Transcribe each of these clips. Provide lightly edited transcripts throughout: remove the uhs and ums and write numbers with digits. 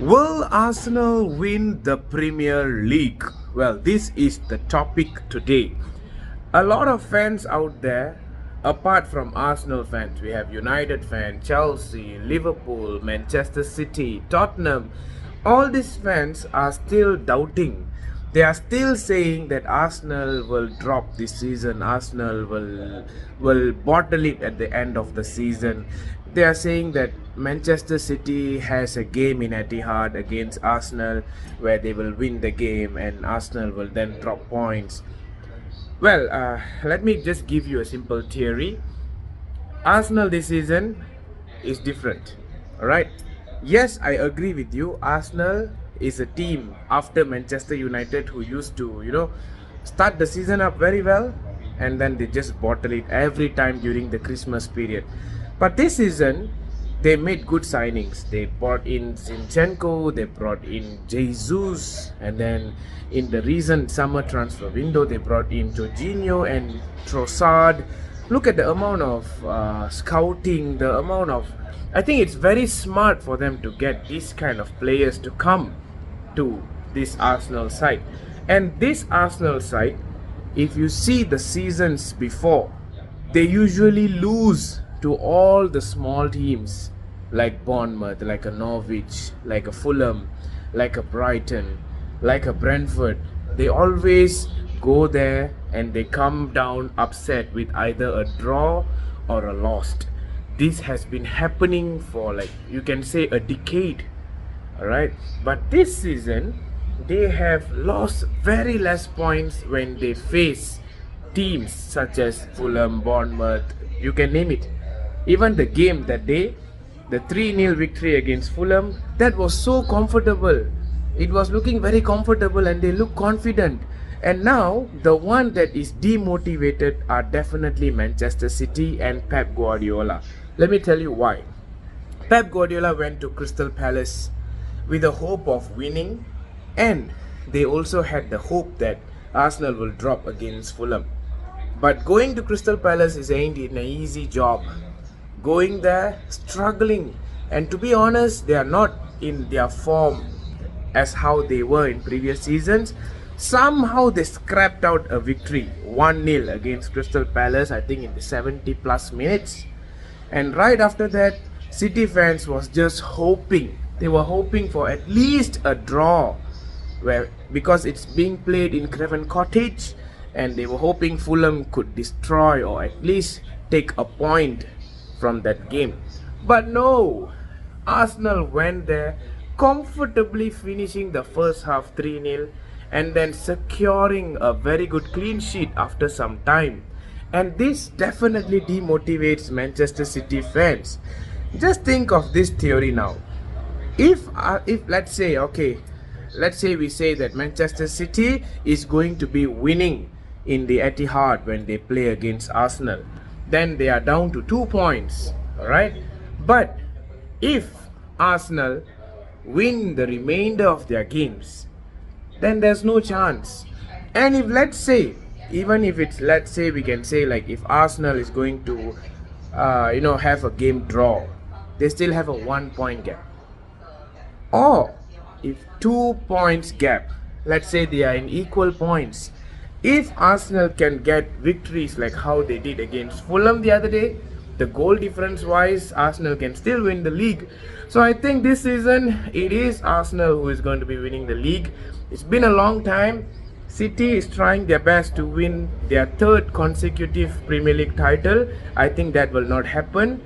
Will Arsenal win the Premier League? Well, this is the topic today. A lot of fans out there, apart from Arsenal fans, we have United fans, Chelsea, Liverpool, Manchester City, Tottenham. All these fans are still doubting. They are still saying that Arsenal will drop this season. Arsenal will bottle it at the end of the season. They are saying that Manchester City has a game in Etihad against Arsenal where they will win the game and Arsenal will then drop points. Well, let me just give you a simple theory. Arsenal this season is different. Alright? Yes, I agree with you. Arsenal is a team after Manchester United who used to, start the season up very well and then they just bottle it every time during the Christmas period. But this season, they made good signings. They brought in Zinchenko, they brought in Jesus, and then in the recent summer transfer window, they brought in Jorginho and Trossard. Look at the amount of scouting, the amount of... I think it's very smart for them to get these kind of players to come to this Arsenal side. And this Arsenal side, if you see the seasons before, they usually lose to all the small teams like Bournemouth, like a Norwich, like a Fulham, like a Brighton, like a Brentford. They always go there and they come down upset with either a draw or a loss. This has been happening for, like, you can say, a decade. Alright, but this season they have lost very less points when they face teams such as Fulham, Bournemouth, you can name it. Even the game that day, the 3-0 victory against Fulham, that was so comfortable. It was looking very comfortable and they look confident. And now the one that is demotivated are definitely Manchester City and Pep Guardiola. Let me tell you why. Pep Guardiola went to Crystal Palace with the hope of winning, and they also had the hope that Arsenal will drop against Fulham. But going to Crystal Palace ain't an easy job. Going there, struggling, and to be honest, they are not in their form as how they were in previous seasons. Somehow they scrapped out a victory 1-0 against Crystal Palace, I think in the 70 plus minutes. And right after that, City fans was just hoping. They were hoping for at least a draw, because it's being played in Craven Cottage, and they were hoping Fulham could destroy or at least take a point from that game. But no, Arsenal went there comfortably, finishing the first half 3-0 and then securing a very good clean sheet after some time. And this definitely demotivates Manchester City fans. Just think of this theory now. If let's say we say that Manchester City is going to be winning in the Etihad when they play against Arsenal, then they are down to 2 points. Alright, but if Arsenal win the remainder of their games, then there's no chance. And if let's say we can say, like, if Arsenal is going to have a game draw, they still have a 1 point gap. Or if 2 points gap, let's say they are in equal points, if Arsenal can get victories like how they did against Fulham the other day, the goal difference wise, Arsenal can still win the league. So I think this season it is Arsenal who is going to be winning the league. It's been a long time. City is trying their best to win their third consecutive Premier League title. I think that will not happen.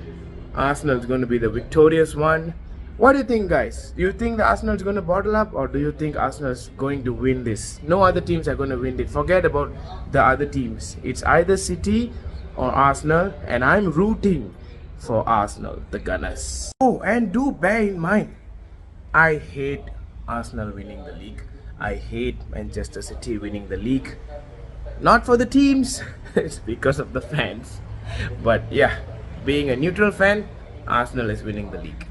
Arsenal is going to be the victorious one. What do you think, guys? Do you think the Arsenal is going to bottle up, or do you think Arsenal is going to win this? No other teams are going to win it. Forget about the other teams. It's either City or Arsenal, and I'm rooting for Arsenal, the Gunners. Oh, and do bear in mind, I hate Arsenal winning the league. I hate Manchester City winning the league. Not for the teams, it's because of the fans. But yeah, being a neutral fan, Arsenal is winning the league.